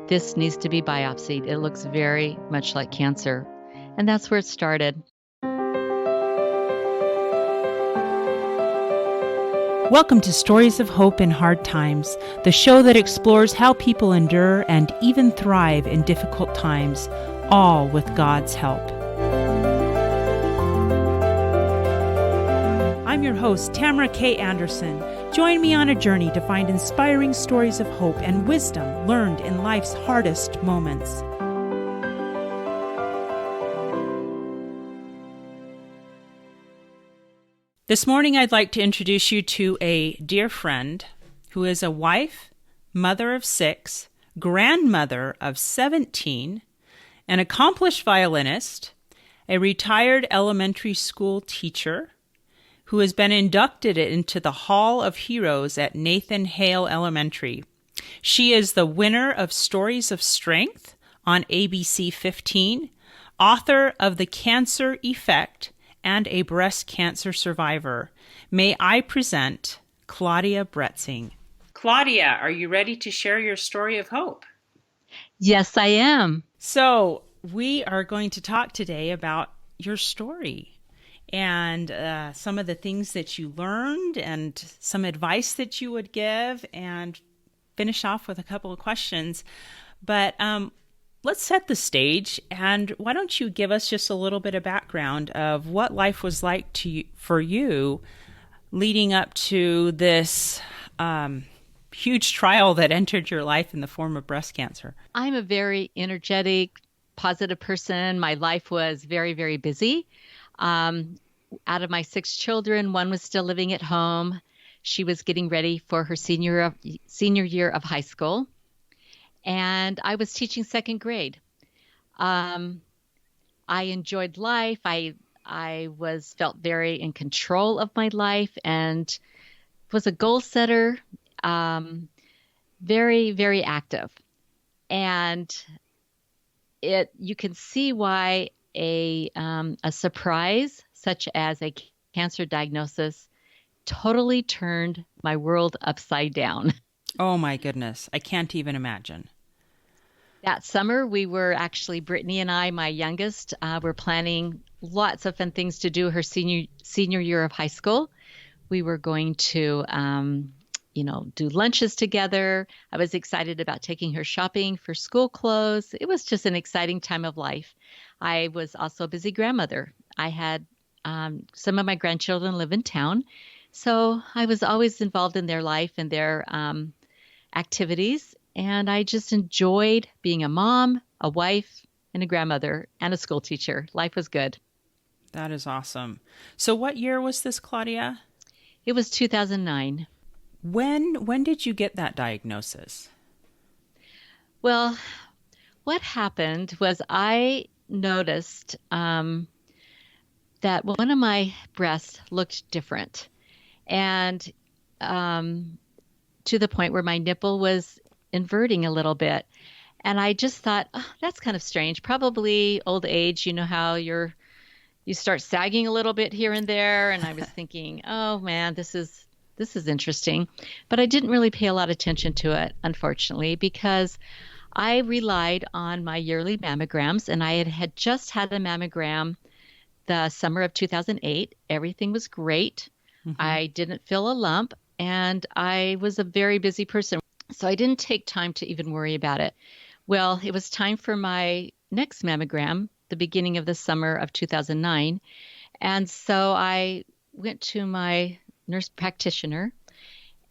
This needs to be biopsied. It looks very much like cancer. And that's where it started. Welcome to Stories of Hope in Hard Times, the show that explores how people endure and even thrive in difficult times, all with God's help. I'm your host, Tamara K. Anderson. Join me on a journey to find inspiring stories of hope and wisdom learned in life's hardest moments. This morning, I'd like to introduce you to a dear friend who is a wife, mother of 6, grandmother of 17, an accomplished violinist, a retired elementary school teacher, who has been inducted into the Hall of Heroes at Nathan Hale Elementary. She is the winner of Stories of Strength on ABC 15, author of The Cancer Effect, and a breast cancer survivor. May I present Claudia Bretzing. Claudia, are you ready to share your story of hope? Yes, I am. So we are going to talk today about your story and some of the things that you learned and some advice that you would give, and finish off with a couple of questions. But let's set the stage, and why don't you give us just a little bit of background of what life was like for you leading up to this huge trial that entered your life in the form of breast cancer? I'm a very energetic, positive person. My life was very, very busy. Out of my 6 children, one was still living at home. She was getting ready for her senior year of high school. And I was teaching 2nd grade. I enjoyed life. I felt very in control of my life and was a goal setter, very, very active. And you can see why a surprise such as a cancer diagnosis totally turned my world upside down. Oh my goodness. I can't even imagine. That summer, we were actually, Brittany and I, my youngest, were planning lots of fun things to do her senior year of high school. We were going to, do lunches together. I was excited about taking her shopping for school clothes. It was just an exciting time of life. I was also a busy grandmother. I had some of my grandchildren live in town, so I was always involved in their life and their activities. And I just enjoyed being a mom, a wife, and a grandmother, and a school teacher. Life was good. That is awesome. So what year was this, Claudia? It was 2009. When did you get that diagnosis? Well, what happened was I noticed that one of my breasts looked different. And to the point where my nipple was inverting a little bit. And I just thought, oh, that's kind of strange. Probably old age, you know how you start sagging a little bit here and there. And I was thinking, oh man, this is interesting. But I didn't really pay a lot of attention to it, unfortunately, because I relied on my yearly mammograms, and I had just had a mammogram the summer of 2008. Everything was great. Mm-hmm. I didn't feel a lump, and I was a very busy person. So I didn't take time to even worry about it. Well, it was time for my next mammogram, the beginning of the summer of 2009. And so I went to my nurse practitioner,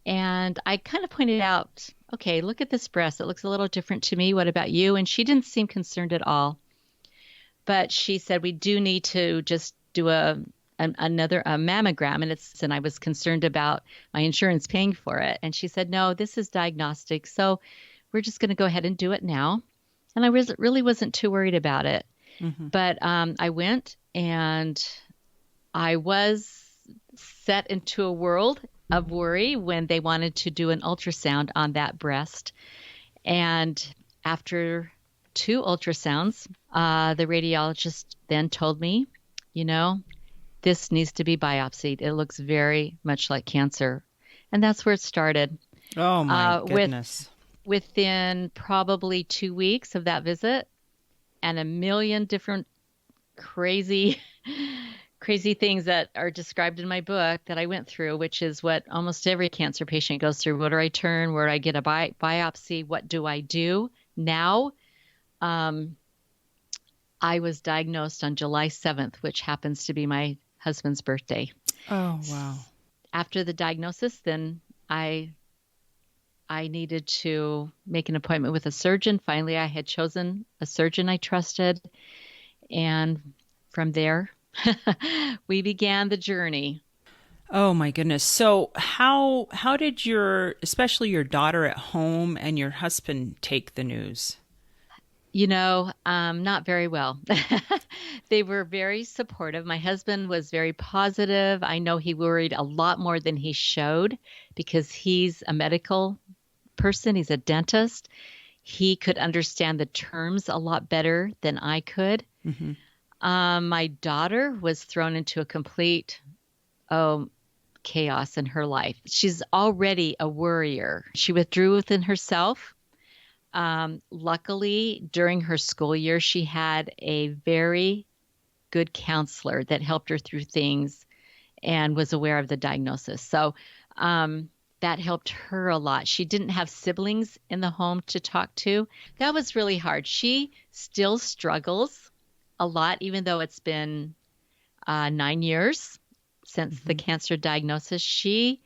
and I kind of pointed out, okay, look at this breast. It looks a little different to me. What about you? And she didn't seem concerned at all. But she said, we do need to just do another mammogram. And I was concerned about my insurance paying for it. And she said, no, this is diagnostic. So we're just going to go ahead and do it now. And I really wasn't too worried about it. Mm-hmm. But I went, and I was set into a world of worry when they wanted to do an ultrasound on that breast. And after 2 ultrasounds, the radiologist then told me, this needs to be biopsied. It looks very much like cancer. And that's where it started. Oh, my goodness. within probably 2 weeks of that visit, and a million different crazy, crazy things that are described in my book that I went through, which is what almost every cancer patient goes through. Where do I turn? Where do I get a biopsy? What do I do now? Um, I was diagnosed on July 7th, which happens to be my husband's birthday. Oh, wow. After the diagnosis, then I needed to make an appointment with a surgeon. Finally, I had chosen a surgeon I trusted. And from there, we began the journey. Oh my goodness. So how did especially your daughter at home and your husband take the news? Not very well. They were very supportive. My husband was very positive. I know he worried a lot more than he showed because he's a medical person. He's a dentist. He could understand the terms a lot better than I could. Mm-hmm. My daughter was thrown into a complete chaos in her life. She's already a worrier. She withdrew within herself. Luckily, during her school year, she had a very good counselor that helped her through things and was aware of the diagnosis. So that helped her a lot. She didn't have siblings in the home to talk to. That was really hard. She still struggles a lot, even though it's been 9 years since the cancer diagnosis. She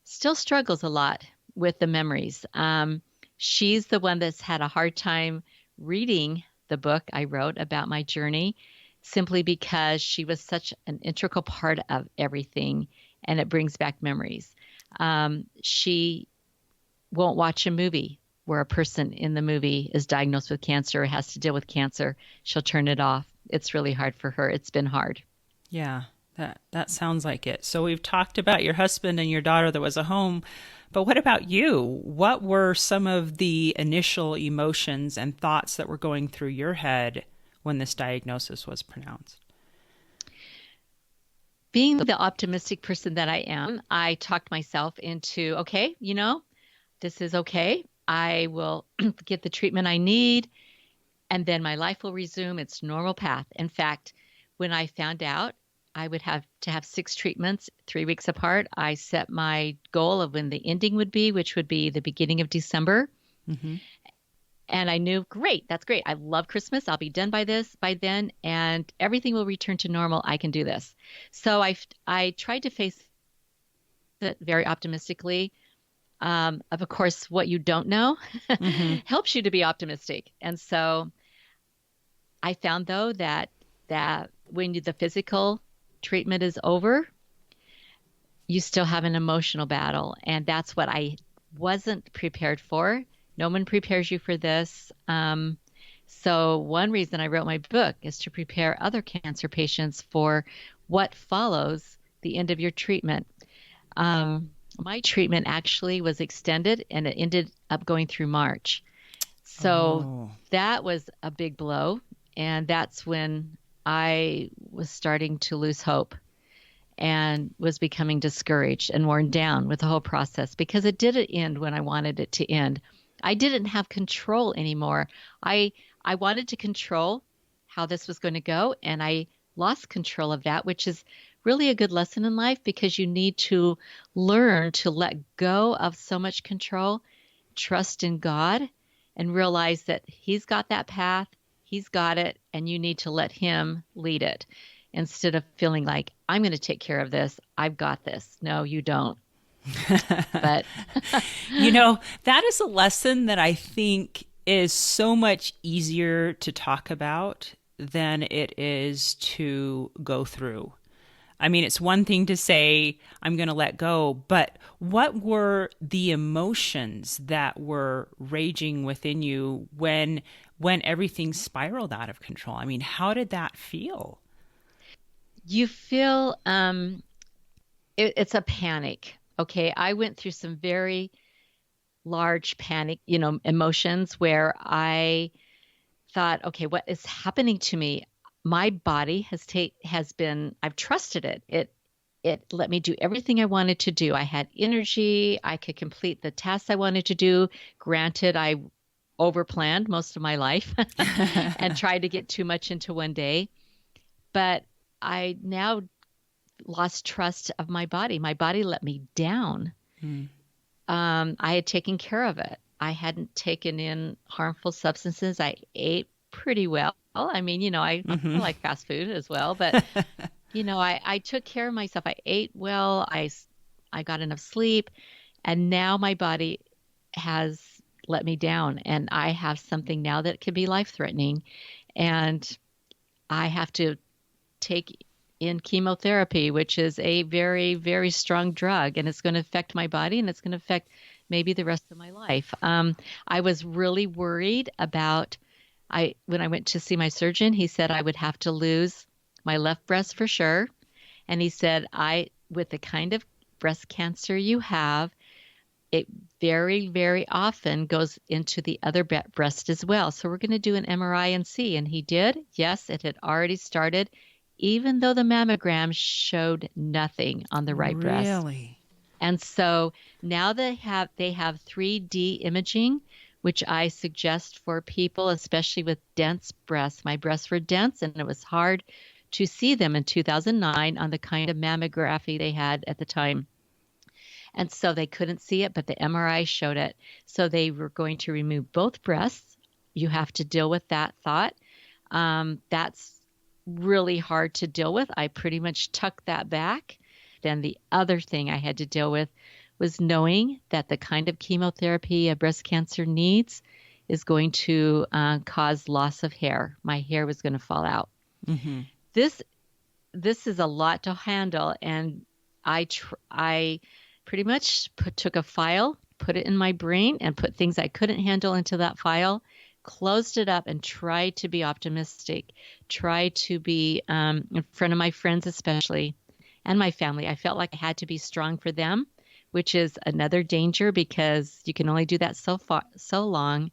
still struggles a lot with the memories. She's the one that's had a hard time reading the book I wrote about my journey, simply because she was such an integral part of everything, and it brings back memories. She won't watch a movie where a person in the movie is diagnosed with cancer or has to deal with cancer. She'll turn it off. It's really hard for her. It's been hard. Yeah, that sounds like it. So we've talked about your husband and your daughter that was a home, but what about you? What were some of the initial emotions and thoughts that were going through your head when this diagnosis was pronounced? Being the optimistic person that I am, I talked myself into, okay, this is okay. I will get the treatment I need, and then my life will resume its normal path. In fact, when I found out I would have to have 6 treatments 3 weeks apart, I set my goal of when the ending would be, which would be the beginning of December. Mm-hmm. And I knew, great, that's great. I love Christmas. I'll be done by then, and everything will return to normal. I can do this. So I tried to face it very optimistically. Of course, what you don't know Mm-hmm. helps you to be optimistic. And so I found, though, that when the physical treatment is over, you still have an emotional battle. And that's what I wasn't prepared for. No one prepares you for this. So one reason I wrote my book is to prepare other cancer patients for what follows the end of your treatment. My treatment actually was extended, and it ended up going through March. So that was a big blow. And that's when I was starting to lose hope and was becoming discouraged and worn down with the whole process, because it didn't end when I wanted it to end. I didn't have control anymore. I wanted to control how this was going to go, and I lost control of that, which is really a good lesson in life, because you need to learn to let go of so much control, trust in God, and realize that He's got that path, He's got it, and you need to let Him lead it instead of feeling like, I'm going to take care of this. I've got this. No, you don't. But that is a lesson that I think is so much easier to talk about than it is to go through. I mean, it's one thing to say, I'm going to let go, but what were the emotions that were raging within you when everything spiraled out of control? I mean, how did that feel? you feel it's a panic. Okay, I went through some very large panic, emotions where I thought, okay, what is happening to me? My body has been, I've trusted it. it let me do everything I wanted to do. I had energy. I could complete the tasks I wanted to do. Granted, I overplanned most of my life and tried to get too much into one day. But I now lost trust of my body. My body let me down. Mm. I had taken care of it. I hadn't taken in harmful substances. I ate pretty well. I mean, I Mm-hmm. like fast food as well, but I took care of myself. I ate well. I got enough sleep, and now my body has let me down, and I have something now that could be life-threatening, and I have to take in chemotherapy, which is a very, very strong drug, and it's going to affect my body and it's going to affect maybe the rest of my life. I was really worried about when I went to see my surgeon, he said I would have to lose my left breast for sure. And he said, with the kind of breast cancer you have, it very, very often goes into the other breast as well. So we're going to do an MRI and see. And he did. Yes, it had already started, even though the mammogram showed nothing on the right breast. Really? And so now they have 3D imaging, which I suggest for people, especially with dense breasts. My breasts were dense, and it was hard to see them in 2009 on the kind of mammography they had at the time. And so they couldn't see it, but the MRI showed it. So they were going to remove both breasts. You have to deal with that thought. That's really hard to deal with. I pretty much tucked that back. Then the other thing I had to deal with was knowing that the kind of chemotherapy a breast cancer needs is going to cause loss of hair. My hair was going to fall out. Mm-hmm. This is a lot to handle, and I pretty much took a file, put it in my brain, and put things I couldn't handle into that file, closed it up, and tried to be optimistic, tried to be in front of my friends especially, and my family. I felt like I had to be strong for them, which is another danger because you can only do that so long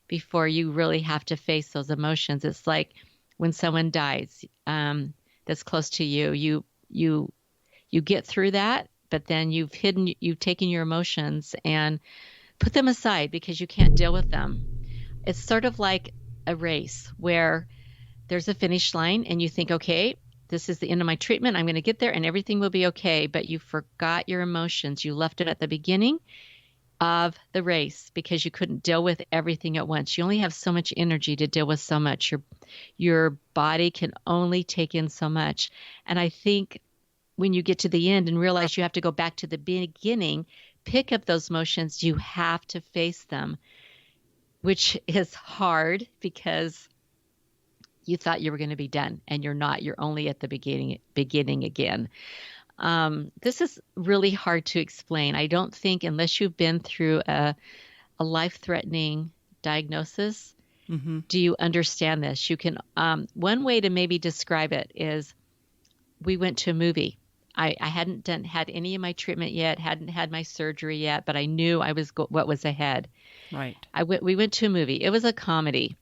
before you really have to face those emotions. It's like when someone dies that's close to you, you get through that, but then you've taken your emotions and put them aside because you can't deal with them. It's sort of like a race where there's a finish line and you think, okay, this is the end of my treatment. I'm going to get there and everything will be okay. But you forgot your emotions. You left it at the beginning of the race because you couldn't deal with everything at once. You only have so much energy to deal with so much. Your body can only take in so much. And I think when you get to the end and realize you have to go back to the beginning, pick up those emotions, you have to face them, which is hard because you thought you were going to be done and you're not. You're only at the beginning again. This is really hard to explain. I don't think unless you've been through a life-threatening diagnosis, Mm-hmm. do you understand this. You can one way to maybe describe it is we went to a movie. I hadn't had any of my treatment yet, hadn't had my surgery yet, but I knew what was ahead. Right. We went to a movie. It was a comedy.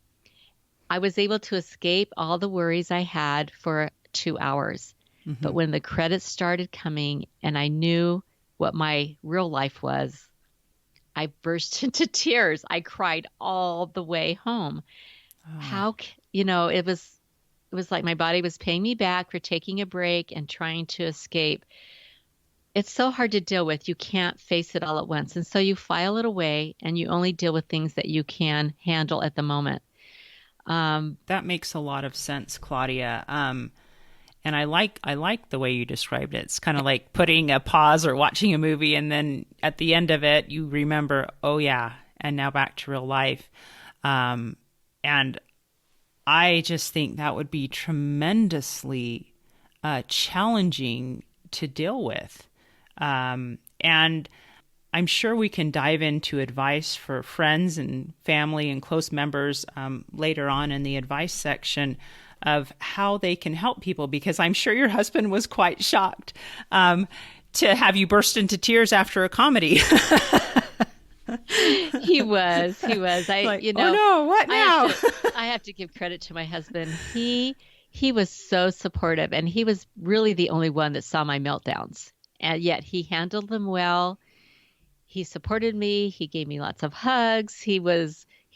I was able to escape all the worries I had for 2 hours. Mm-hmm. But when the credits started coming and I knew what my real life was, I burst into tears. I cried all the way home. Oh. It was like my body was paying me back for taking a break and trying to escape. It's so hard to deal with. You can't face it all at once. And so you file it away and you only deal with things that you can handle at the moment. That makes a lot of sense, Claudia. And I like the way you described it. It's kind of like putting a pause or watching a movie, and then at the end of it, you remember, oh yeah, and now back to real life. And I just think that would be tremendously challenging to deal with. And I'm sure we can dive into advice for friends and family and close members later on in the advice section of how they can help people, because I'm sure your husband was quite shocked to have you burst into tears after a comedy. He was. Oh no, what now? I have to give credit to my husband. He he was so supportive, and he was really the only one that saw my meltdowns. And yet he handled them well. He supported me. He gave me lots of hugs. He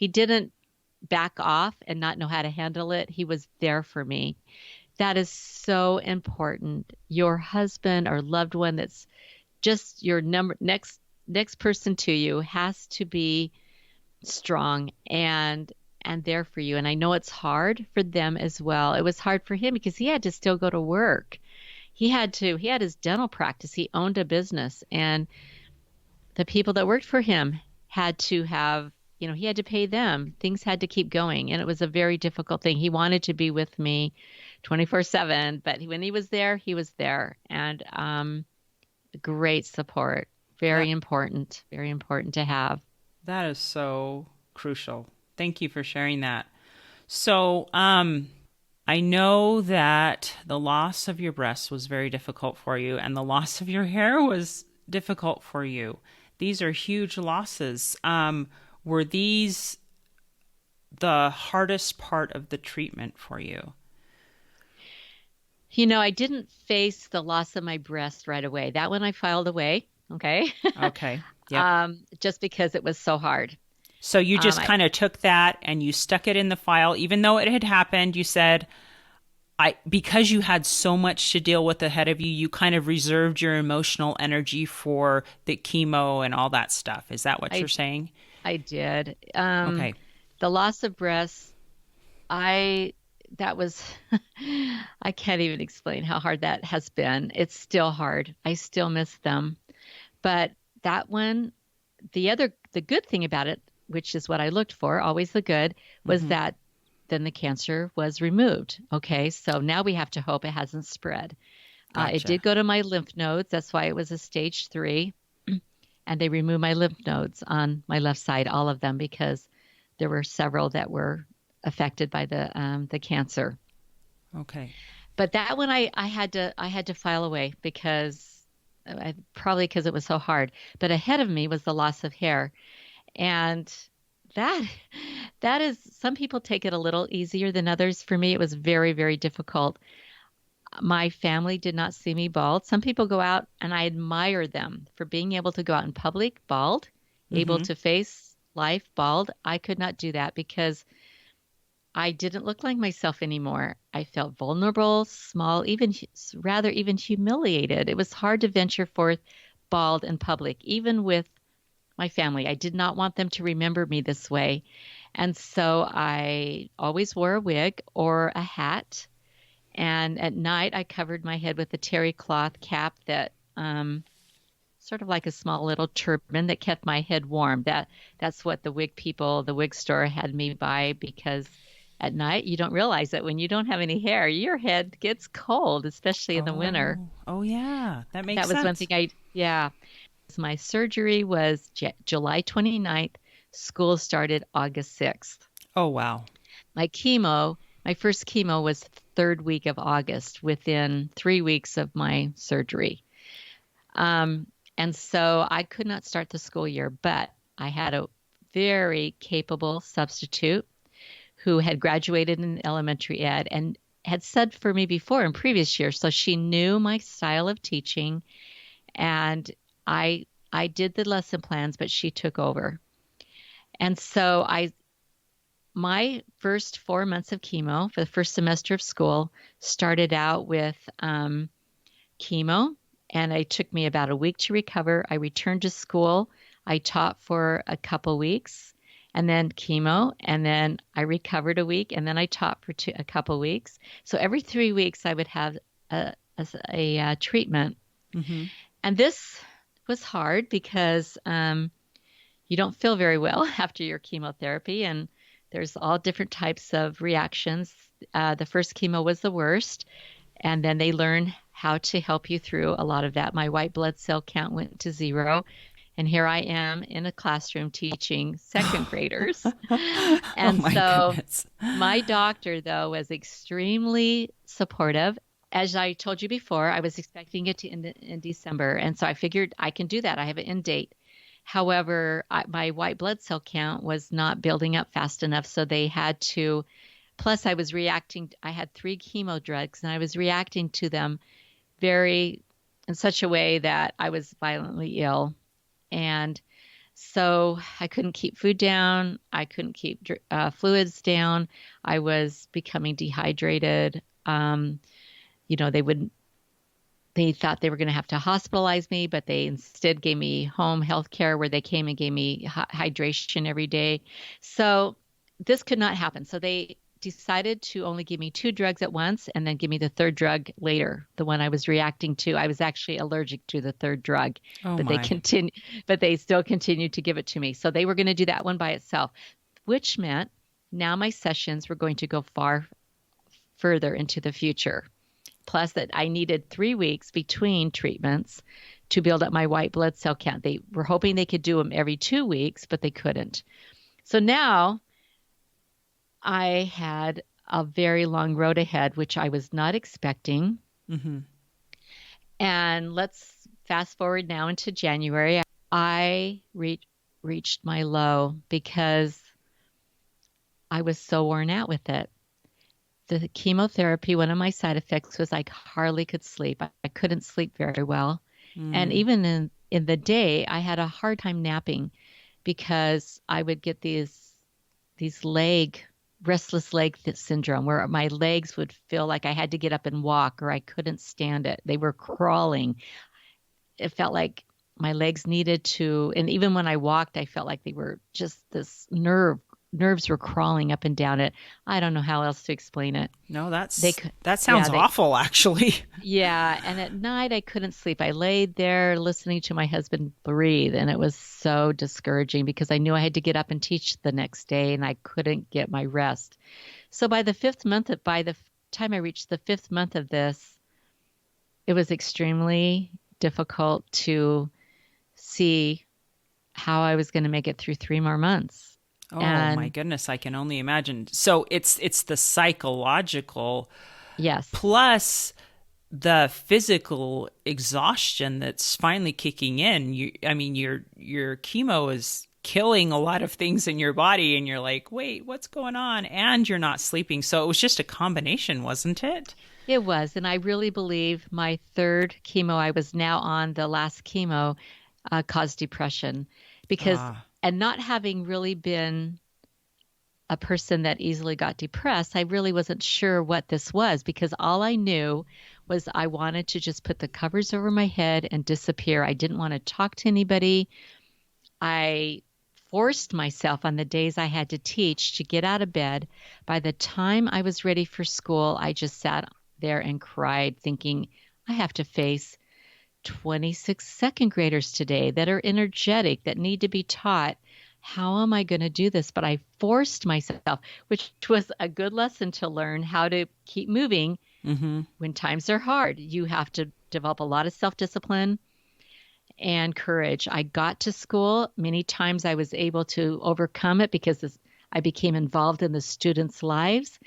didn't back off and not know how to handle it. He was there for me. That is so important. Your husband or loved one that's just your next person to you has to be strong and there for you. And I know it's hard for them as well. It was hard for him because he had to still go to work. He had his dental practice. He owned a business, and the people that worked for him had to have, he had to pay them. Things had to keep going. And it was a very difficult thing. He wanted to be with me 24/7, but when he was there, he was there. And great support. Very important to have. That is so crucial. Thank you for sharing that. So, I know that the loss of your breast was very difficult for you, and the loss of your hair was difficult for you. These are huge losses. Were these the hardest part of the treatment for you? I didn't face the loss of my breast right away. That one I filed away. Okay. Okay. Yep. Just because it was so hard. So you just kind of took that and you stuck it in the file, even though it had happened. You said, because you had so much to deal with ahead of you, you kind of reserved your emotional energy for the chemo and all that stuff. Is that what you're saying? I did. Okay. The loss of breasts, that was, I can't even explain how hard that has been. It's still hard. I still miss them. But that one, the good thing about it, which is what I looked for, always the good, was that then the cancer was removed. Okay, so now we have to hope it hasn't spread. Gotcha. It did go to my lymph nodes. That's why it was a stage 3. And they removed my lymph nodes on my left side, all of them, because there were several that were affected by the cancer. Okay. But that one I had to file away probably because it was so hard. But ahead of me was the loss of hair. And that is, some people take it a little easier than others. For me, it was very, very difficult. My family did not see me bald. Some people go out, and I admire them for being able to go out in public bald, able to face life bald. I could not do that because I didn't look like myself anymore. I felt vulnerable, small, even humiliated. It was hard to venture forth bald in public, even with my family. I did not want them to remember me this way. And so I always wore a wig or a hat. And at night, I covered my head with a terry cloth cap that sort of like a small little turban that kept my head warm. That's what the wig store had me buy, because at night you don't realize that when you don't have any hair, your head gets cold, especially in the winter. Oh, yeah. That makes sense. That was one thing yeah. My surgery was July 29th. School started August 6th. Oh, wow. My first chemo was 3rd week of August, within 3 weeks of my surgery. And so I could not start the school year, but I had a very capable substitute who had graduated in elementary ed and had said for me before in previous years. So she knew my style of teaching, and I did the lesson plans, but she took over. And so my first 4 months of chemo for the first semester of school started out with chemo, and it took me about a week to recover. I returned to school. I taught for a couple weeks, and then chemo, and then I recovered a week, and then I taught for a couple weeks. So every 3 weeks I would have a treatment. And this was hard because you don't feel very well after your chemotherapy, and there's all different types of reactions. The first chemo was the worst, and then they learn how to help you through a lot of that. My white blood cell count went to 0, and here I am in a classroom teaching second graders. And goodness. My doctor, though, was extremely supportive. As I told you before, I was expecting it to end in December, and so I figured I can do that. I have an end date. However, my white blood cell count was not building up fast enough, so they had to Plus, I was reacting. I had 3 chemo drugs, and I was reacting to them very in such a way that I was violently ill. And so I couldn't keep food down. I couldn't keep fluids down. I was becoming dehydrated. You know, they thought they were going to have to hospitalize me, but they instead gave me home health care where they came and gave me hydration every day. So this could not happen. So they decided to only give me 2 drugs at once and then give me the third drug later, the one I was reacting to. I was actually allergic to the third drug, Oh but my. they still continued to give it to me. So they were going to do that one by itself, which meant now my sessions were going to go far further into the future. Plus that I needed 3 weeks between treatments to build up my white blood cell count. They were hoping they could do them every 2 weeks, but they couldn't. So now I had a very long road ahead, which I was not expecting. Mm-hmm. And let's fast forward now into January. I reached my low because I was so worn out with it. The chemotherapy, one of my side effects was I hardly could sleep. I couldn't sleep very well. And Mm. even in the day, I had a hard time napping because I would get these restless leg syndrome where my legs would feel like I had to get up and walk or I couldn't stand it. They were crawling. It felt like my legs needed to, and even when I walked, I felt like they were just this nerves were crawling up and down it. I don't know how else to explain it. No, They could, that yeah, sounds awful, actually. yeah. And at night I couldn't sleep. I laid there listening to my husband breathe, and it was so discouraging because I knew I had to get up and teach the next day, and I couldn't get my rest. So by the time I reached the 5th month of this, it was extremely difficult to see how I was going to make it through 3 more months. Oh my And goodness, I can only imagine. So it's the psychological yes, plus the physical exhaustion that's finally kicking in. I mean, your chemo is killing a lot of things in your body, and you're like, wait, what's going on? And you're not sleeping. So it was just a combination, wasn't it? it was. And I really believe my third chemo, I was now on the last chemo, caused depression because, Ah, and not having really been a person that easily got depressed, I really wasn't sure what this was because all I knew was I wanted to just put the covers over my head and disappear. I didn't want to talk to anybody. I forced myself on the days I had to teach to get out of bed. By the time I was ready for school, I just sat there and cried, thinking, I have to face 26 second graders today that are energetic, that need to be taught. How am I going to do this? But I forced myself, which was a good lesson to learn how to keep moving mm-hmm. when times are hard. You have to develop a lot of self discipline and courage. I got to school. Many times I was able to overcome it because I became involved in the students' lives.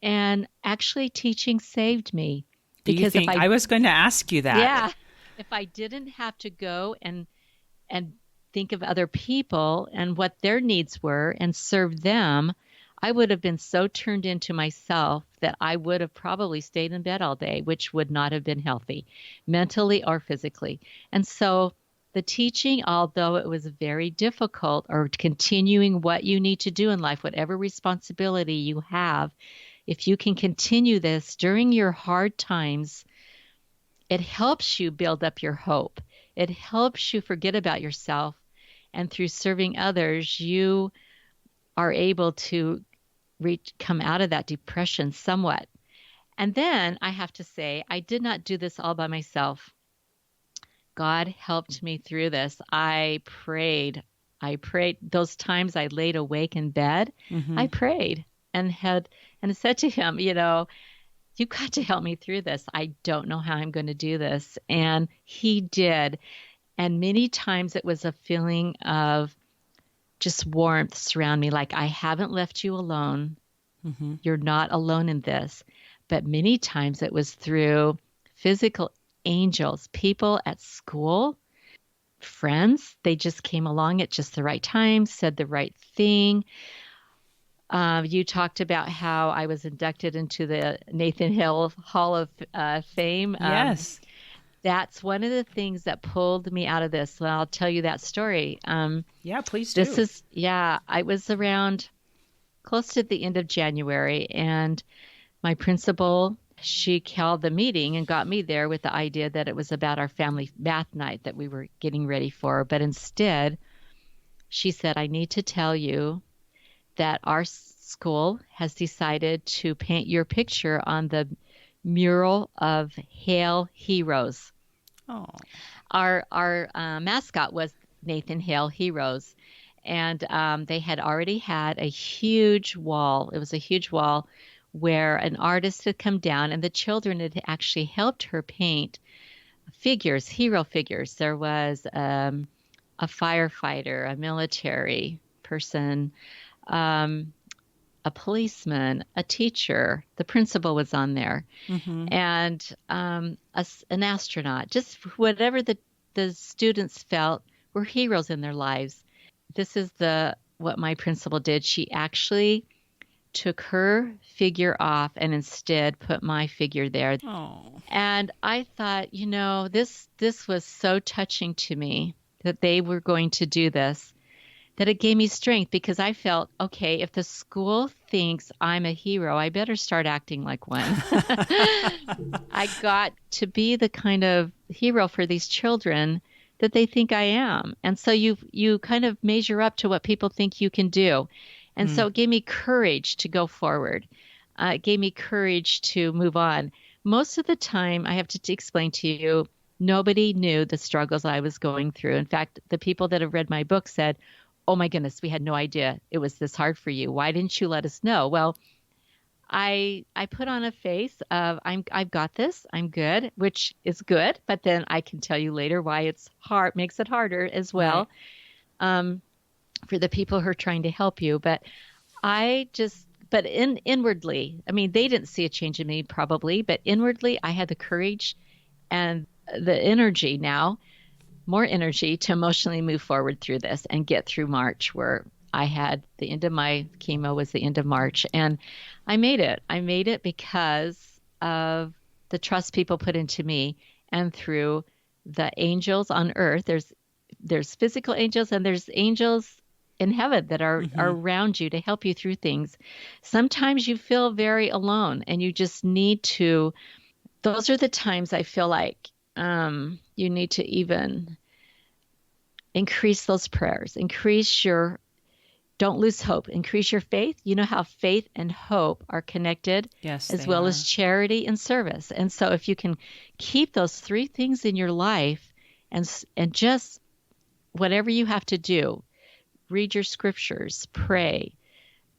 And actually, teaching saved me Do you because think I was going to ask you that? yeah, if I didn't have to go and think of other people and what their needs were and serve them, I would have been so turned into myself that I would have probably stayed in bed all day, which would not have been healthy, mentally or physically. And so the teaching, although it was very difficult, or continuing what you need to do in life, whatever responsibility you have, if you can continue this during your hard times, it helps you build up your hope. It helps you forget about yourself. And through serving others, you are able to come out of that depression somewhat. And then I have to say, I did not do this all by myself. God helped me through this. I prayed. I prayed those times I laid awake in bed. Mm-hmm. I prayed and said to him, you got to help me through this. I don't know how I'm going to do this. And he did. And many times it was a feeling of just warmth surround me, like I haven't left you alone. Mm-hmm. You're not alone in this. But many times it was through physical angels, people at school, friends. They just came along at just the right time, said the right thing. You talked about how I was inducted into the Nathan Hale Hall of Fame. Yes. That's one of the things that pulled me out of this. And I'll tell you that story. Yeah, please This do. is, yeah, I was around close to the end of January, and my principal, she called the meeting and got me there with the idea that it was about our family math night that we were getting ready for. But instead, she said, I need to tell you that our school has decided to paint your picture on the mural of Hale Heroes. Oh. Our mascot was Nathan Hale Heroes, and they had already had a huge wall. It was a huge wall where an artist had come down, and the children had actually helped her paint figures, hero figures. There was a firefighter, a military person, um, a policeman, a teacher. The principal was on there, Mm-hmm. and an astronaut. Just whatever the students felt were heroes in their lives. This is the what my principal did. She actually took her figure off and instead put my figure there. Oh. And I thought, this was so touching to me that they were going to do this, that it gave me strength because I felt, okay, if the school thinks I'm a hero, I better start acting like one. I got to be the kind of hero for these children that they think I am. And so you kind of measure up to what people think you can do. And Mm. so it gave me courage to go forward. It gave me courage to move on. Most of the time, I have to explain to you, nobody knew the struggles I was going through. In fact, the people that have read my book said, oh my goodness, we had no idea it was this hard for you. Why didn't you let us know? Well, I put on a face of I've got this, I'm good, which is good, but then I can tell you later why it's hard, makes it harder as Right. well, um, for the people who are trying to help you. But I just, but inwardly, I mean, they didn't see a change in me probably, but inwardly, I had the courage and the energy now, more energy to emotionally move forward through this and get through March, where I had the end of my chemo was the end of March. And I made it. I made it because of the trust people put into me and through the angels on earth. There's physical angels and there's angels in heaven that are Mm-hmm. around you to help you through things. Sometimes you feel very alone and you just need to, those are the times I feel like you need to even increase those prayers, increase your, don't lose hope, increase your faith. You know how faith and hope are connected, Yes, as they well as are. charity and service. And so if you can keep those three things in your life and just whatever you have to do, read your scriptures, pray,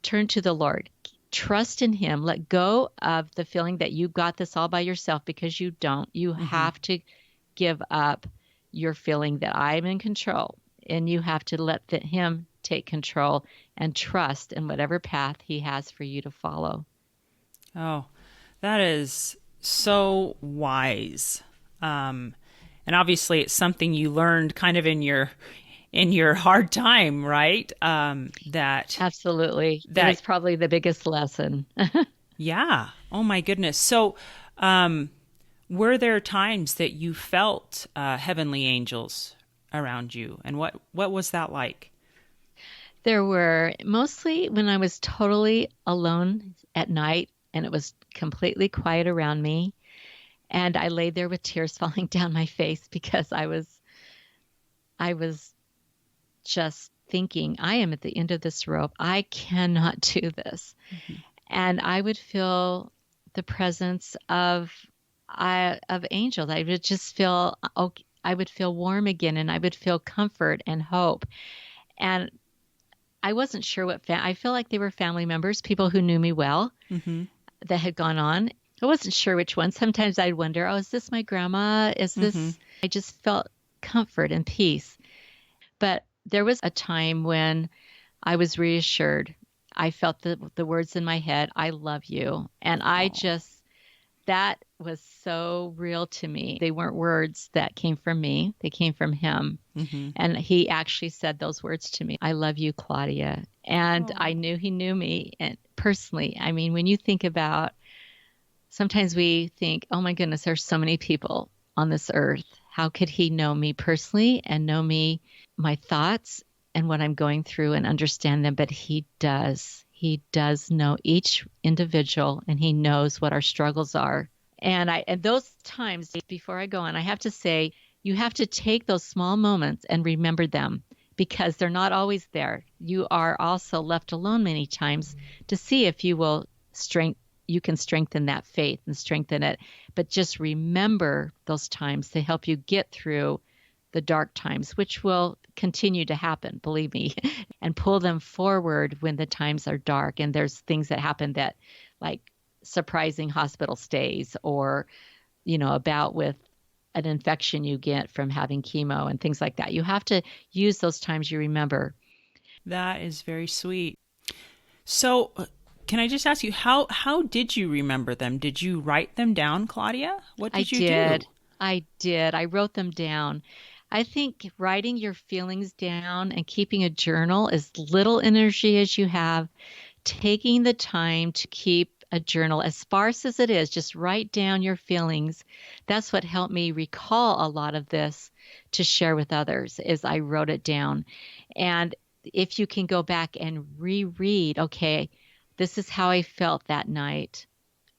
turn to the Lord, trust in Him, let go of the feeling that you got this all by yourself, because you don't. You Mm-hmm. have to give up your feeling that I'm in control, and you have to let Him take control and trust in whatever path He has for you to follow. Oh, that is so wise. Um, and obviously, it's something you learned kind of in your hard time, right? Absolutely. It That was probably the biggest lesson. yeah. Oh my goodness. So, were there times that you felt heavenly angels around you, and what was that like? There were mostly when I was totally alone at night and it was completely quiet around me. And I lay there with tears falling down my face because I was just thinking, I am at the end of this rope. I cannot do this. Mm-hmm. And I would feel the presence of angels. I would just feel I would feel warm again, and I would feel comfort and hope. And I wasn't sure I feel like they were family members, people who knew me well Mm-hmm. that had gone on. I wasn't sure which one. Sometimes I'd wonder, oh, is this my grandma? Is Mm-hmm. this? I just felt comfort and peace. But there was a time when I was reassured. I felt the words in my head, I love you. And I Oh. just, that was so real to me. They weren't words that came from me, they came from Him. Mm-hmm. And he actually said those words to me. I love you, Claudia. And I Oh. knew he knew me and personally. I mean, when you think about, sometimes we think, oh my goodness, there's so many people on this earth. How could he know me personally and know me, my thoughts and what I'm going through and understand them? But he does. He does know each individual and he knows what our struggles are. And those times before I go on, I have to say, you have to take those small moments and remember them because they're not always there. You are also left alone many times to see if you can strengthen that faith and strengthen it. But just remember those times to help you get through the dark times, which will continue to happen, believe me, and pull them forward when the times are dark. And there's things that happen that, like surprising hospital stays or, about with an infection you get from having chemo and things like that. You have to use those times you remember. That is very sweet. So, can I just ask you, how did you remember them? Did you write them down, Claudia? What I did you do? did. I did. I wrote them down. I think writing your feelings down and keeping a journal, as little energy as you have, taking the time to keep a journal, as sparse as it is, just write down your feelings. That's what helped me recall a lot of this to share with others, is I wrote it down. And if you can go back and reread, okay, this is how I felt that night.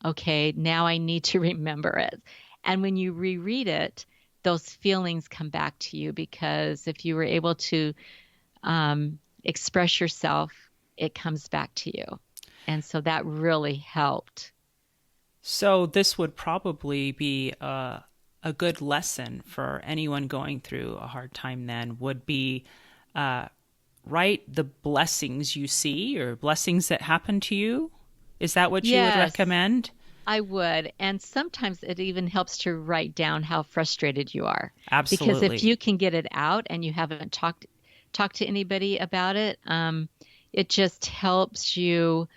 Okay, now I need to remember it. And when you reread it, those feelings come back to you because if you were able to express yourself, it comes back to you. And so that really helped. So, this would probably be a good lesson for anyone going through a hard time, then, would be write the blessings you see or blessings that happen to you. Is that what you would Yes, recommend? I would. And sometimes it even helps to write down how frustrated you are. Because if Absolutely. you can get it out and you haven't talked to anybody about it, it just helps you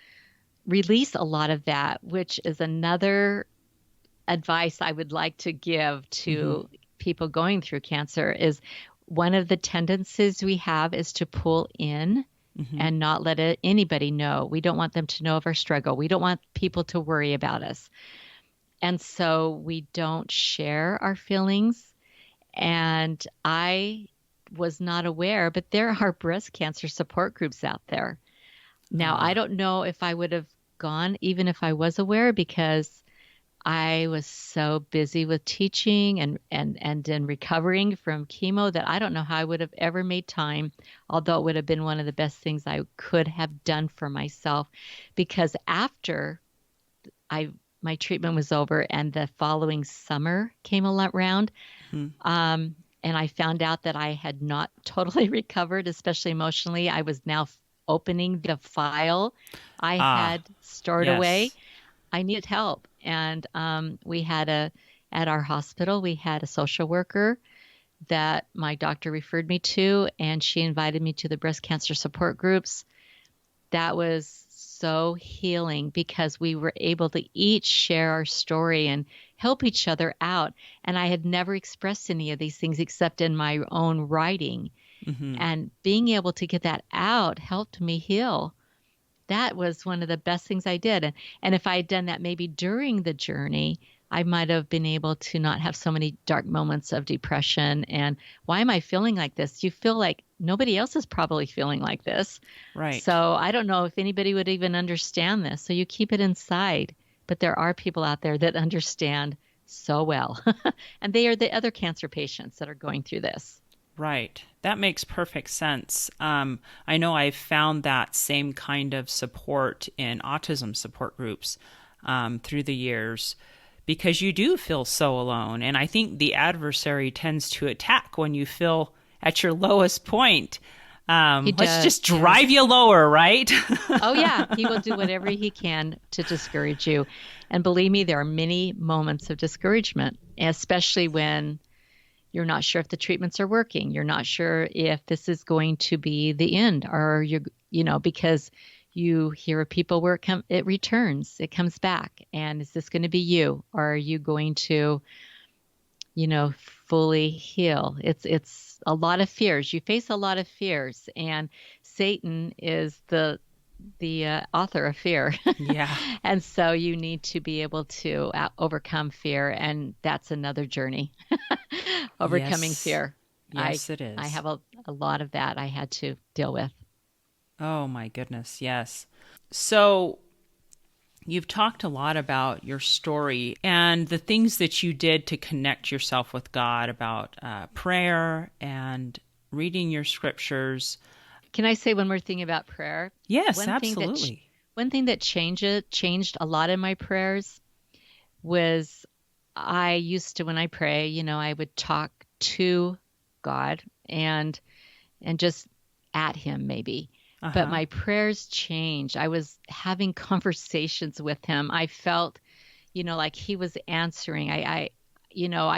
release a lot of that, which is another advice I would like to give Mm-hmm. to people going through cancer is one of the tendencies we have is to pull in Mm-hmm. and not let anybody know. We don't want them to know of our struggle. We don't want people to worry about us. And so we don't share our feelings. And I was not aware, but there are breast cancer support groups out there. Now, I Uh, don't know if I would have gone even if I was aware because I was so busy with teaching and in recovering from chemo that I don't know how I would have ever made time, although it would have been one of the best things I could have done for myself. Because after I my treatment was over and the following summer came around, mm-hmm. and I found out that I had not totally recovered, especially emotionally. I was now opening the file I Ah, had stored away. yes. I needed help. And at our hospital, we had a social worker that my doctor referred me to, and she invited me to the breast cancer support groups. That was so healing because we were able to each share our story and help each other out. And I had never expressed any of these things except in my own writing. Mm-hmm. And being able to get that out helped me heal. That was one of the best things I did. And if I had done that maybe during the journey, I might have been able to not have so many dark moments of depression. And why am I feeling like this? You feel like nobody else is probably feeling like this. Right. So I don't know if anybody would even understand this. So you keep it inside. But there are people out there that understand so well. And they are the other cancer patients that are going through this. Right. That makes perfect sense. I know I've found that same kind of support in autism support groups through the years because you do feel so alone. And I think the adversary tends to attack when you feel at your lowest point. He Let's just does, drive yes. you lower, right? Oh, yeah, he will do whatever he can to discourage you. And believe me, there are many moments of discouragement, especially when you're not sure if the treatments are working. You're not sure if this is going to be the end or because you hear of people where it returns, it comes back. And is this going to be you? Or are you going to fully heal. It's a lot of fears. You face a lot of fears, and Satan is the author of fear. Yeah. And so you need to be able to overcome fear, and that's another journey. Overcoming Yes. fear. I Yes, it I is. have a lot of that I had to deal with. Oh my goodness. Yes. So you've talked a lot about your story and the things that you did to connect yourself with God, about prayer and reading your scriptures. Can I say one more thing about prayer? Yes, One thing that ch- absolutely. one thing that changed a lot in my prayers was I used to, when I pray, I would talk to God and just at him maybe. Uh But huh. my prayers changed. I was having conversations with him. I felt, like he was answering. I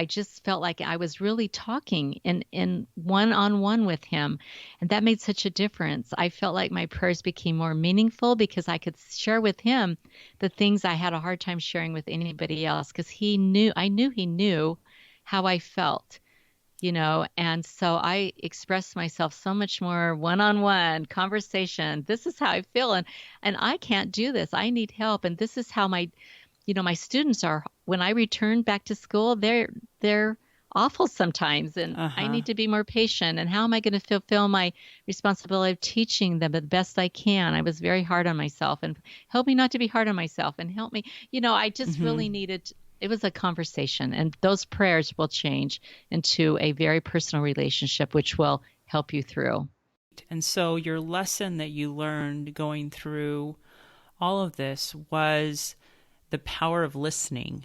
just felt like I was really talking in one-on-one with him. And that made such a difference. I felt like my prayers became more meaningful because I could share with him the things I had a hard time sharing with anybody else because I knew he knew how I felt. And so I expressed myself so much more one-on-one conversation. This is how I feel, and I can't do this. I need help, and this is how my students are. When I return back to school, they're awful sometimes, and Uh I huh. need to be more patient. And how am I going to fulfill my responsibility of teaching them the best I can? I was very hard on myself, and help me not to be hard on myself, and help me. I just Mm-hmm. really needed. It was a conversation, and those prayers will change into a very personal relationship, which will help you through. And so your lesson that you learned going through all of this was the power of listening.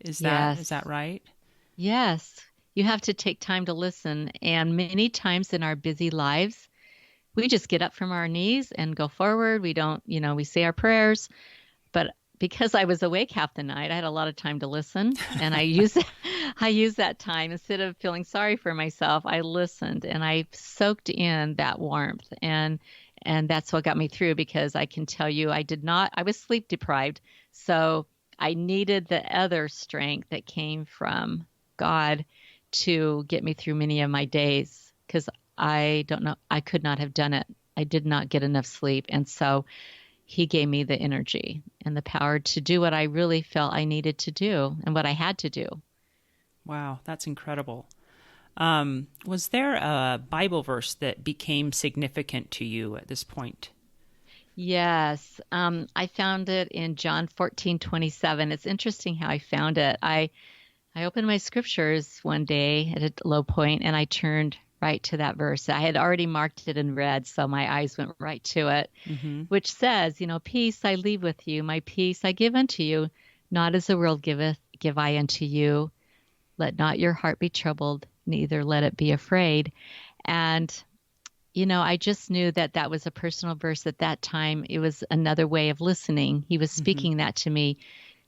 Is that Yes. right? Yes. You have to take time to listen. And many times in our busy lives, we just get up from our knees and go forward. We don't, we say our prayers. But because I was awake half the night, I had a lot of time to listen. And I use that time instead of feeling sorry for myself. I listened and I soaked in that warmth. And that's what got me through because I can tell you I was sleep deprived. So I needed the other strength that came from God to get me through many of my days because I don't know, I could not have done it. I did not get enough sleep. And so he gave me the energy and the power to do what I really felt I needed to do and what I had to do. Wow, that's incredible. Was there a Bible verse that became significant to you at this point? Yes, I found it in John 14:27. It's interesting how I found it. I opened my scriptures one day at a low point and I turned right to that verse. I had already marked it in red, so my eyes went right to it, Mm-hmm. which says, peace I leave with you, my peace I give unto you, not as the world giveth, give I unto you. Let not your heart be troubled, neither let it be afraid. And, I just knew that that was a personal verse at that time. It was another way of listening. He was Mm-hmm. speaking that to me.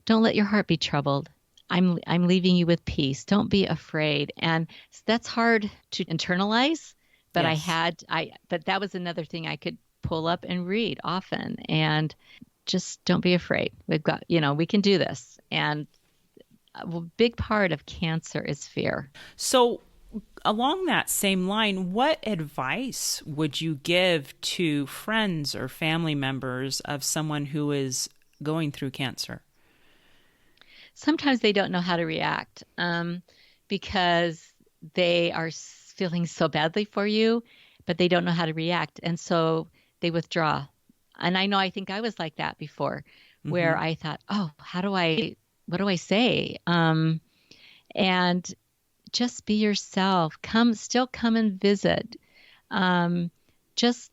Don't let your heart be troubled. I'm leaving you with peace. Don't be afraid. And that's hard to internalize, but Yes. but that was another thing I could pull up and read often. And just don't be afraid. We can do this. And a big part of cancer is fear. So, along that same line, what advice would you give to friends or family members of someone who is going through cancer? Sometimes they don't know how to react because they are feeling so badly for you, but they don't know how to react. And so they withdraw. And I think I was like that before, Mm-hmm. where I thought, oh, what do I say? And just be yourself. Still come and visit. Um, just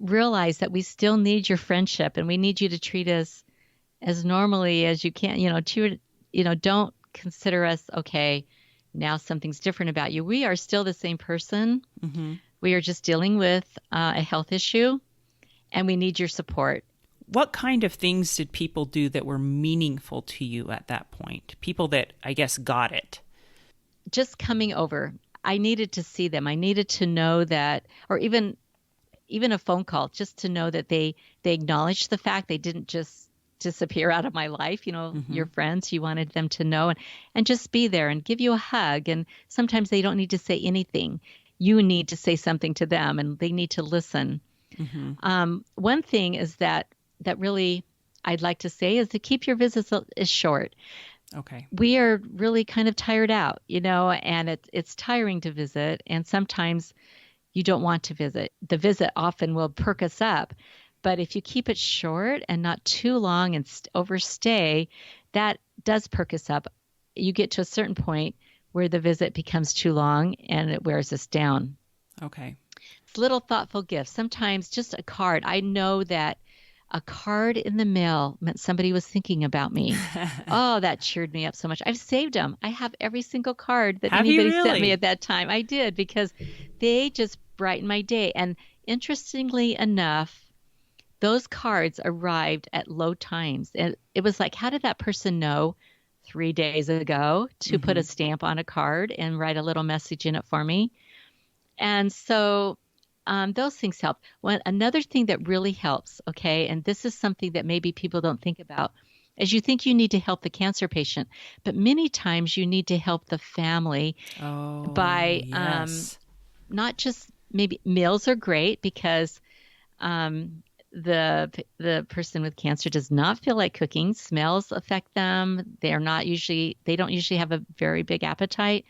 realize that we still need your friendship and we need you to treat us as normally as you can, don't consider us, okay, now something's different about you. We are still the same person. Mm-hmm. We are just dealing with a health issue and we need your support. What kind of things did people do that were meaningful to you at that point? People that I guess got it. Just coming over. I needed to see them. I needed to know that, or even a phone call, just to know that they acknowledged the fact they didn't just disappear out of my life. Mm-hmm. Your friends, you wanted them to know and just be there and give you a hug. And sometimes they don't need to say anything. You need to say something to them and they need to listen. Mm-hmm. One thing is that really I'd like to say is to keep your visits as short. Okay. We are really kind of tired out, and it's tiring to visit. And sometimes you don't want to visit. The visit often will perk us up. But if you keep it short and not too long and overstay, that does perk us up. You get to a certain point where the visit becomes too long and it wears us down. Okay. Little thoughtful gifts, sometimes just a card. I know that a card in the mail meant somebody was thinking about me. Oh, that cheered me up so much. I've saved them. I have every single card that Have you anybody sent me really? at that time. I did because they just brighten my day. And interestingly enough, those cards arrived at low times. And it was like, how did that person know 3 days ago to put Mm-hmm. a stamp on a card and write a little message in it for me? And so those things help. Another thing that really helps, okay, and this is something that maybe people don't think about, is you think you need to help the cancer patient, but many times you need to help the family Oh, by yes. not just maybe meals are great because the person with cancer does not feel like cooking. Smells affect them. They don't usually have a very big appetite,